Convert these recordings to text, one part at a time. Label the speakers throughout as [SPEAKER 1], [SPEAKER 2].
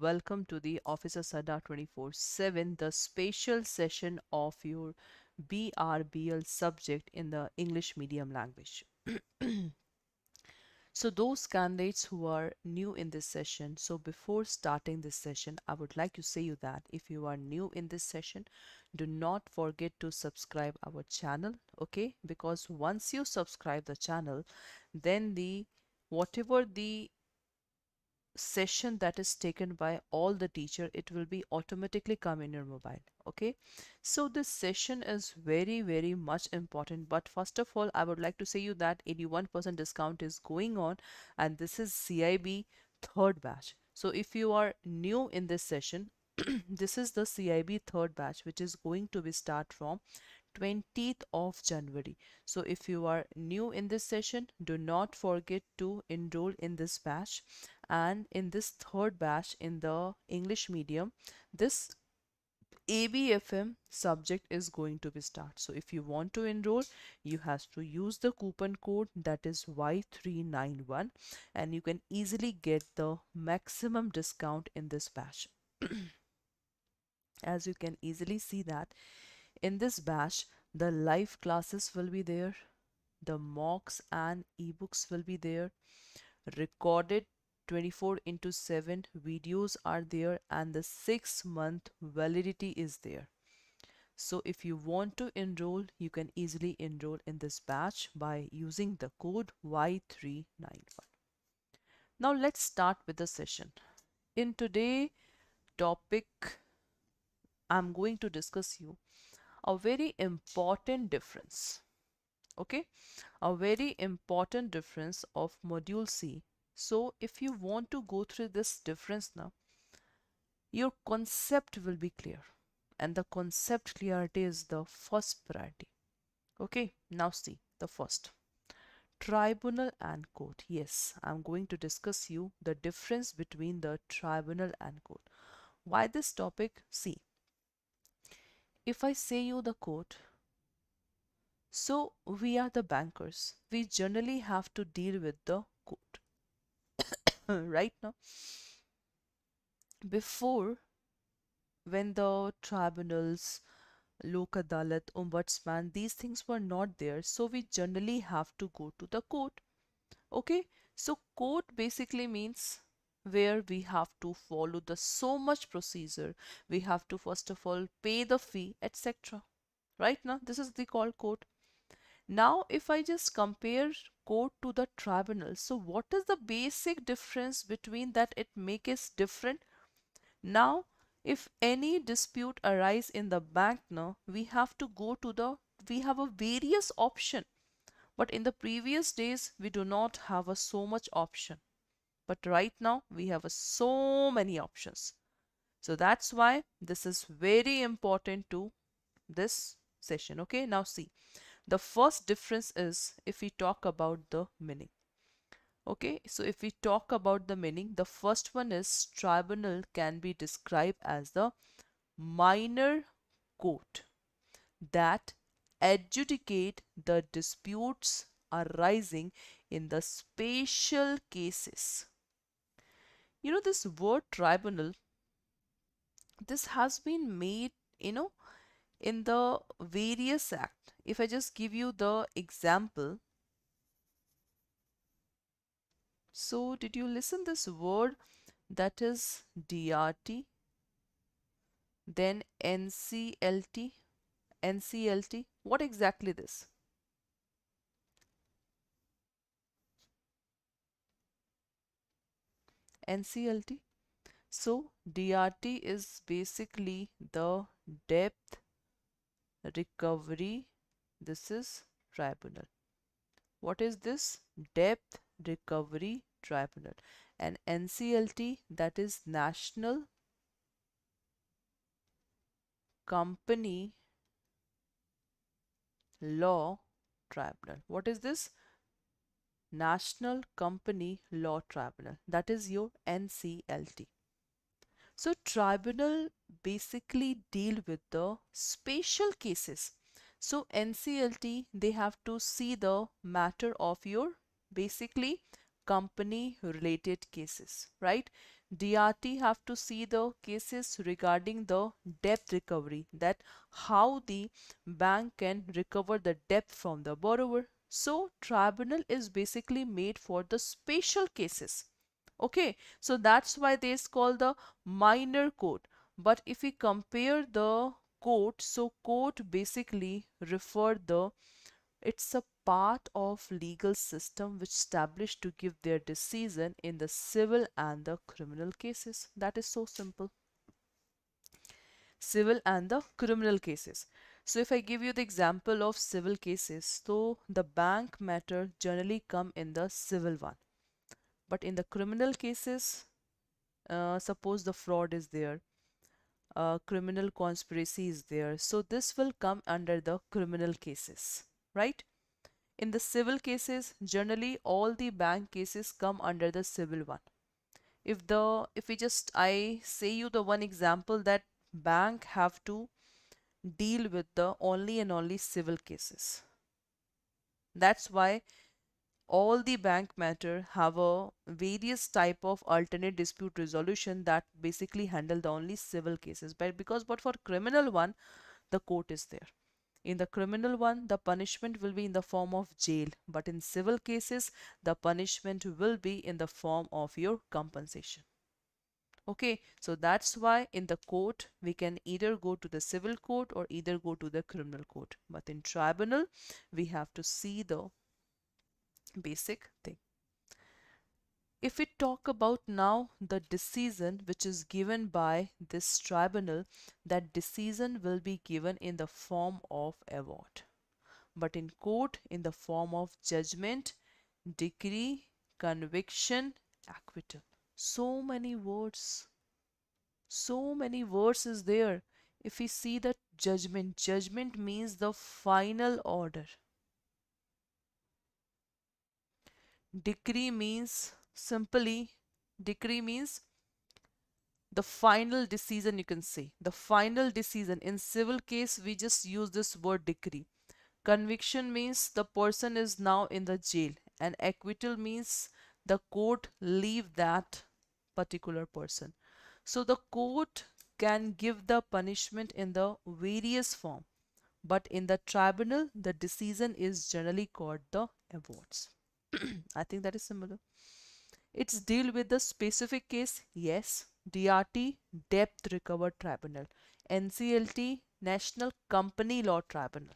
[SPEAKER 1] Welcome to the Officer Sada 24/7, the special session of your BRBL subject in the English medium language. So those candidates who are new in this session, so before starting this session, I would like to say you that if you are new in this session, do not forget to subscribe our channel, okay? Because once you subscribe the channel, then whatever the session that is taken by all the teacher, it will be automatically come in your mobile. Okay, so this session is very much important, but first of all I would like to say you that 81% discount is going on, and this is CIB third batch. So if you are new in this session, this is the CIB third batch, which is going to be start from 20th of January. So if you are new in this session, do not forget to enroll in this batch. And in this third batch in the English medium, this ABFM subject is going to be start. So if you want to enroll, you have to use the coupon code that is Y391, and you can easily get the maximum discount in this batch. As you can easily see that in this batch, the live classes will be there, the mocks and ebooks will be there, recorded 24/7 videos are there, and the 6-month validity is there. So if you want to enroll, you can easily enroll in this batch by using the code Y391. Now let's start with the session. In today's topic, I'm going to discuss you a very important difference. Okay, a very important difference of module C. So if you want to go through this difference now, your concept will be clear, and the concept clarity is the first priority. Okay, now see the first, tribunal and court. Yes, I'm going to discuss you the difference between the tribunal and court. Why this topic? See, if I say you the court, so we are the bankers, we generally have to deal with the court. Right now, before, when the tribunals, Lok Adalat, Ombudsman, these things were not there, so we generally have to go to the court. Okay, so court basically means where we have to follow the so much procedure. We have to first of all pay the fee, etc. Right now, this is the called court. Now, if I just compare court to the tribunal, so what is the basic difference between that it makes it different? Now, if any dispute arise in the bank now, we have to go to we have a various option. But in the previous days, we do not have a so much option. But right now, we have a so many options. So that's why this is very important to this session. Okay, now see, the first difference is if we talk about the meaning. Okay, so if we talk about the meaning, the first one is tribunal can be described as the minor court that adjudicate the disputes arising in the special cases. You know, this word tribunal, this has been made, in the various act. If I just give you the example, so did you listen this word that is DRT, then NCLT? What exactly this? NCLT. So DRT is basically the depth recovery. This is tribunal. What is this? Depth Recovery Tribunal. And NCLT, that is National Company Law Tribunal. What is this? National Company Law Tribunal. That is your NCLT. So tribunal basically deal with the special cases. So NCLT, they have to see the matter of your basically company related cases, right? DRT have to see the cases regarding the debt recovery, that how the bank can recover the debt from the borrower. So tribunal is basically made for the special cases. Okay, so that's why they is called the minor court. But if we compare the court, so court basically refer the, it's a part of legal system which established to give their decision in the civil and the criminal cases. That is so simple. Civil and the criminal cases. So if I give you the example of civil cases, so the bank matter generally come in the civil one. But in the criminal cases, suppose the fraud is there, criminal conspiracy is there. So this will come under the criminal cases, right? In the civil cases, generally all the bank cases come under the civil one. If we just I say you the one example that bank have to deal with the only and only civil cases. That's why all the bank matter have a various type of alternate dispute resolution that basically handle the only civil cases. But for criminal one, the court is there. In the criminal one, the punishment will be in the form of jail, but in civil cases, the punishment will be in the form of your compensation. Okay, so that's why in the court, we can either go to the civil court or either go to the criminal court. But in tribunal, we have to see the basic thing. If we talk about now the decision which is given by this tribunal, that decision will be given in the form of award, but in court in the form of judgment, decree, conviction, acquittal. So many words, so many words is there. If we see the judgment, judgment means the final order. Decree means simply, decree means the final decision, you can say. The final decision. In civil case, we just use this word decree. Conviction means the person is now in the jail, and acquittal means the court leave that particular person. So the court can give the punishment in the various form, but in the tribunal, the decision is generally called the awards. I think that is similar. It's deal with the specific case, yes. DRT, Debt Recover Tribunal. NCLT, National Company Law Tribunal.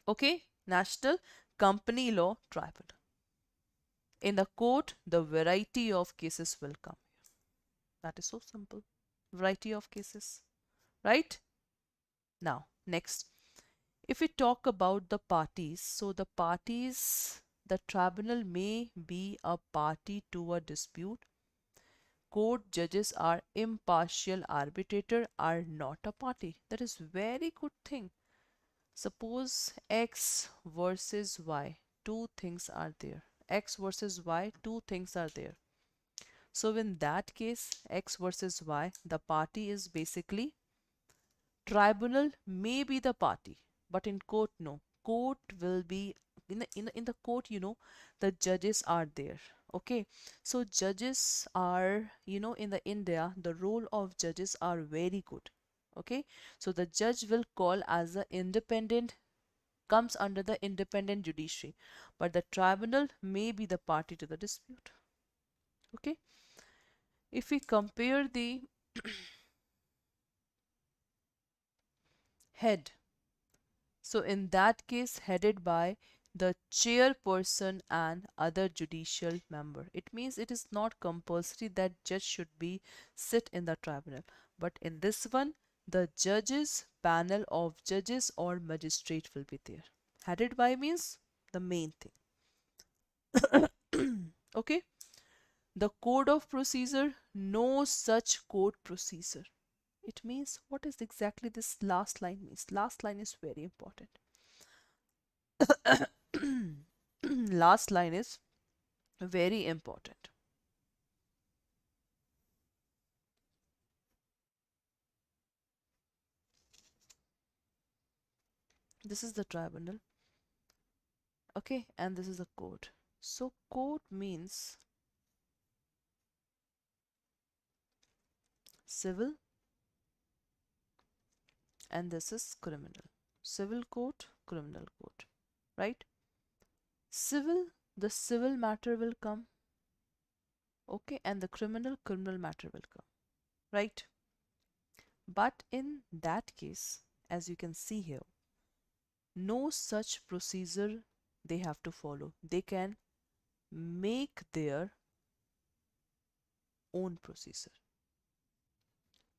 [SPEAKER 1] Okay, National Company Law Tribunal. In the court, the variety of cases will come. That is so simple. Variety of cases, right? Now, next, if we talk about the parties, so the parties, the tribunal may be a party to a dispute. Court judges are impartial, arbitrator are not a party. That is very good thing. Suppose X versus Y, two things are there. X versus Y, two things are there. So in that case, X versus Y, the party is basically tribunal may be the party, but in court, no. Court will be in the court, the judges are there. Okay, so judges are, in the India, the role of judges are very good. Okay, so the judge will call as a independent, comes under the independent judiciary, but the tribunal may be the party to the dispute. Okay, if we compare the head, so in that case, headed by the chairperson and other judicial member. It means it is not compulsory that judge should be sit in the tribunal. But in this one, the judges, panel of judges or magistrate will be there. Headed by means the main thing. Okay. The code of procedure, no such code procedure. It means what is exactly this last line means. Last line is very important. Last line is very important. This is the tribunal, okay, and this is a court. So court means civil, and this is criminal. Civil court, criminal court, right? Civil, the civil matter will come, okay, and the criminal matter will come, right? But in that case, as you can see here, no such procedure they have to follow. They can make their own procedure.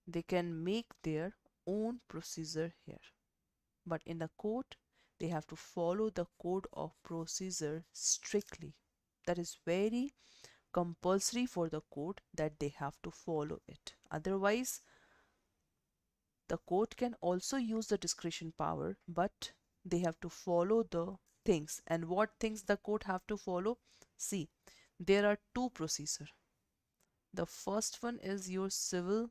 [SPEAKER 1] They can make their own procedure here. But in the court, they have to follow the code of procedure strictly. That is very compulsory for the court that they have to follow it. Otherwise, the court can also use the discretion power, but they have to follow the things. And what things the court have to follow? See, there are two procedures. The first one is your civil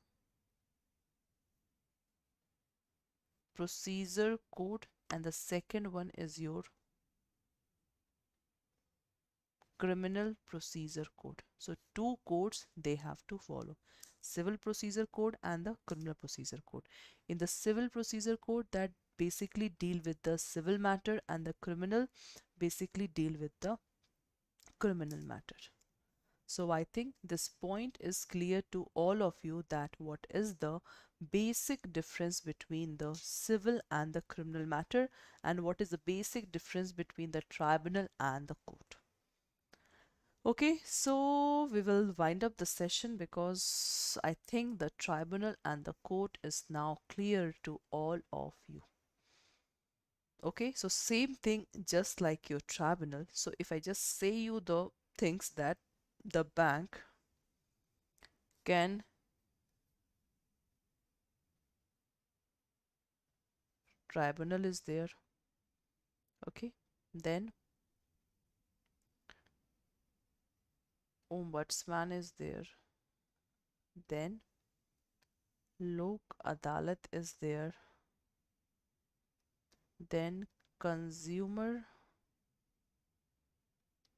[SPEAKER 1] procedure code, and the second one is your criminal procedure code. So two codes they have to follow: civil procedure code and the criminal procedure code. In the civil procedure code, that basically deal with the civil matter, and the criminal basically deal with the criminal matter. So I think this point is clear to all of you that what is the basic difference between the civil and the criminal matter, and what is the basic difference between the tribunal and the court. Okay, so we will wind up the session because I think the tribunal and the court is now clear to all of you. Okay, so same thing just like your tribunal. So if I just say you the things that the bank can tribunal is there, okay, then ombudsman is there, then lok adalat is there, then consumer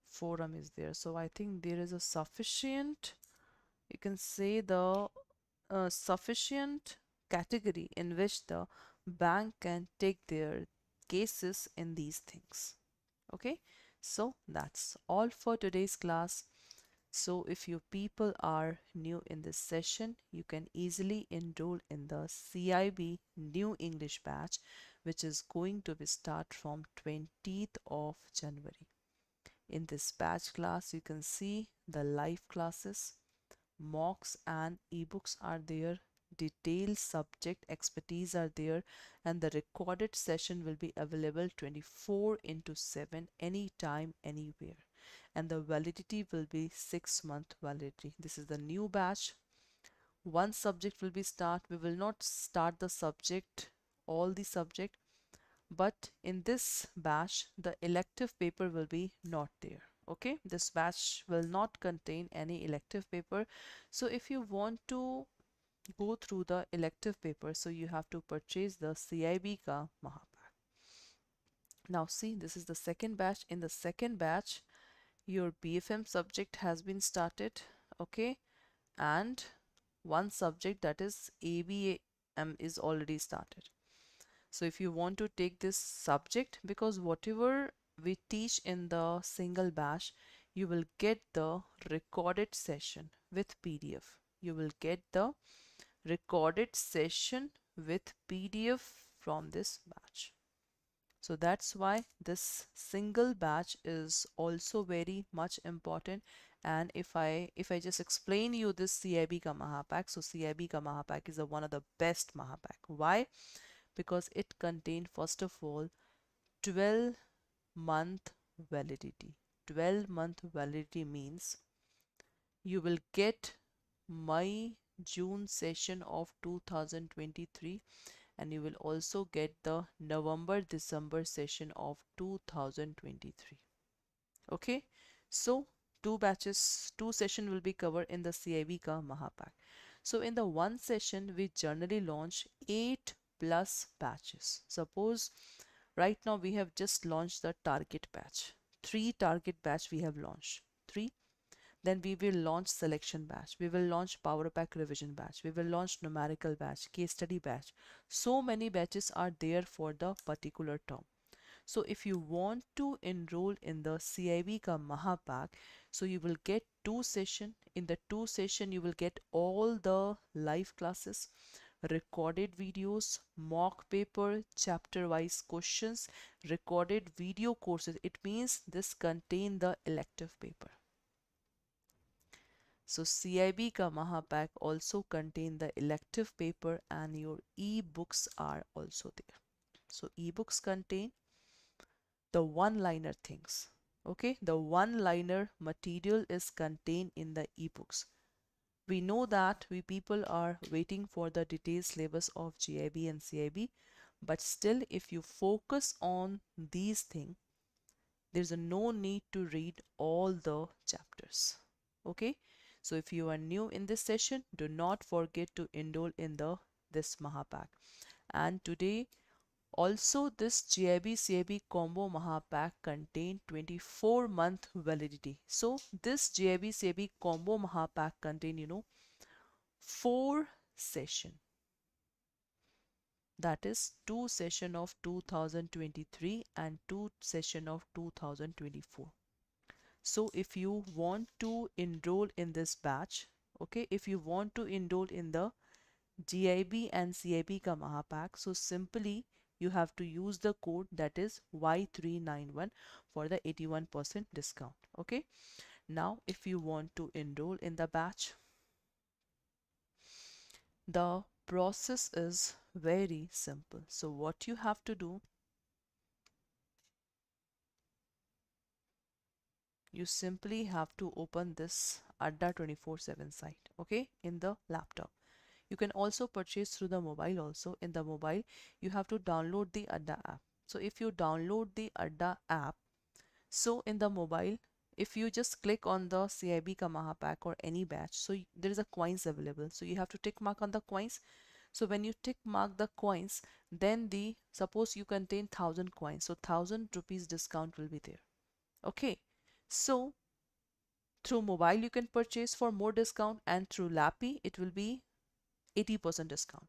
[SPEAKER 1] forum is there. So I think there is a sufficient, you can say the sufficient category in which the bank can take their cases in these things. Okay, so that's all for today's class. So if you people are new in this session, you can easily enroll in the CAIIB new English batch, which is going to be start from 20th of January. In this batch class, you can see the live classes, mocks and ebooks are there, detailed subject expertise are there, and the recorded session will be available 24 into 7 anytime, anywhere. And the validity will be 6-month validity. This is the new batch. One subject will be start. We will not start the subject, all the subject, but in this batch the elective paper will be not there. Okay, this batch will not contain any elective paper. So if you want to go through the elective paper, so you have to purchase the CAIIB ka Mahapack. Now see, this is the second batch. In the second batch, your BFM subject has been started, okay, and one subject, that is ABM, is already started. So if you want to take this subject, because whatever we teach in the single batch, you will get the recorded session with PDF. You will get the recorded session with PDF from this batch. So that's why this single batch is also very much important. And if I just explain you this CAIIB ka Mahapack, so CAIIB ka Mahapack is one of the best Mahapack. Why? Because it contained first of all 12-month validity. 12-month validity means you will get May June session of 2023, and you will also get the November December session of 2023. Okay, so two batches, two session will be covered in the CAIIB ka Mahapack. So in the one session we generally launch 8+ batches. Suppose right now we have just launched the target batch, 3 target batch we have launched, 3. Then we will launch selection batch. We will launch power pack revision batch. We will launch numerical batch, case study batch. So many batches are there for the particular term. So if you want to enroll in the CIB ka Mahapack, so you will get two session. In the two session, you will get all the live classes, recorded videos, mock paper, chapter wise questions, recorded video courses. It means this contain the elective paper. So CIB ka Mahapack also contain the elective paper and your e-books are also there. So e-books contain the one-liner things. Okay, the one-liner material is contained in the ebooks. We know that we people are waiting for the detailed syllabus of JAIIB and CIB, but still if you focus on these things, there's no need to read all the chapters. Okay, so if you are new in this session, do not forget to enroll in this Mahapack. And today also, this JIB CIB combo Mahapack contain 24-month validity. So this JIB CIB combo Mahapack contain 4 session. That is 2 session of 2023 and 2 session of 2024. So if you want to enroll in this batch, okay, if you want to enroll in the JIB and CIB ka Mahapack, so simply you have to use the code that is Y391 for the 81% discount. Okay, now if you want to enroll in the batch, the process is very simple. So what you have to do, you simply have to open this Adda 24/7 site, okay, in the laptop. You can also purchase through the mobile also. In the mobile, you have to download the Adda app. So if you download the Adda app, so in the mobile, if you just click on the CIB ka Mahapack or any batch, so there is a coins available. So you have to tick mark on the coins. So when you tick mark the coins, then suppose you contain 1000 coins, so 1000 rupees discount will be there. Okay. So through mobile you can purchase for more discount, and through Lappy it will be 80% discount.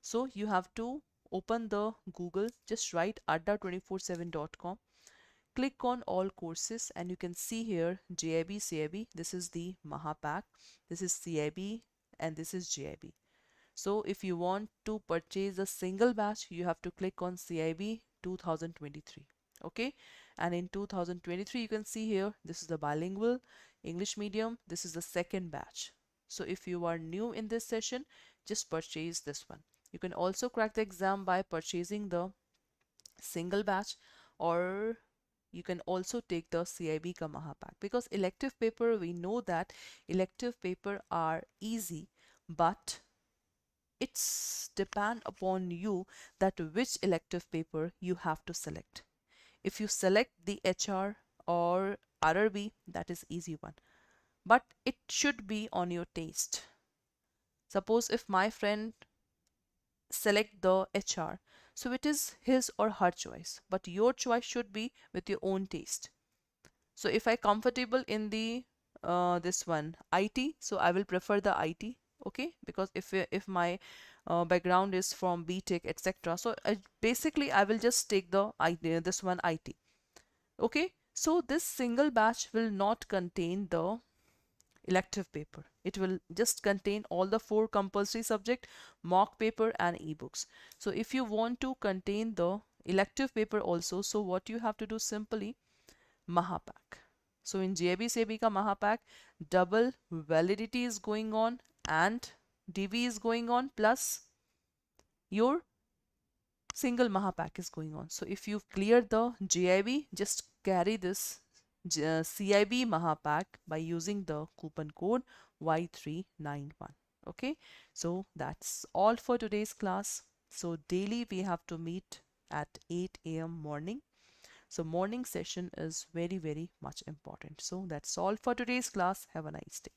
[SPEAKER 1] So you have to open the Google, just write adda247.com, click on all courses, and you can see here JIB, CIB. This is the Mahapack, this is CIB, and this is JIB. So if you want to purchase a single batch, you have to click on CIB 2023. Okay, and in 2023 you can see here, this is the bilingual English medium, this is the second batch. So if you are new in this session, just purchase this one. You can also crack the exam by purchasing the single batch, or you can also take the CIB ka Mahapack, because elective paper, we know that elective paper are easy, but it's depend upon you that which elective paper you have to select. If you select the HR or RRB, that is easy one, but it should be on your taste. Suppose if my friend select the HR, so it is his or her choice, but your choice should be with your own taste. So if I comfortable in the this one IT, so I will prefer the IT. Okay, because if my background is from BTech etc., so basically I will just take the this one IT. Okay, so this single batch will not contain the elective paper. It will just contain all the 4 compulsory subject, mock paper and ebooks. So if you want to contain the elective paper also, so what you have to do, simply Mahapack. So in JB CIB ka Mahapack, double validity is going on and DV is going on, plus your single Mahapack is going on. So if you've cleared the JIB, just carry this CIB Mahapack by using the coupon code Y391. Okay, so that's all for today's class. So daily we have to meet at 8 a.m. morning. So morning session is very, very much important. So that's all for today's class. Have a nice day.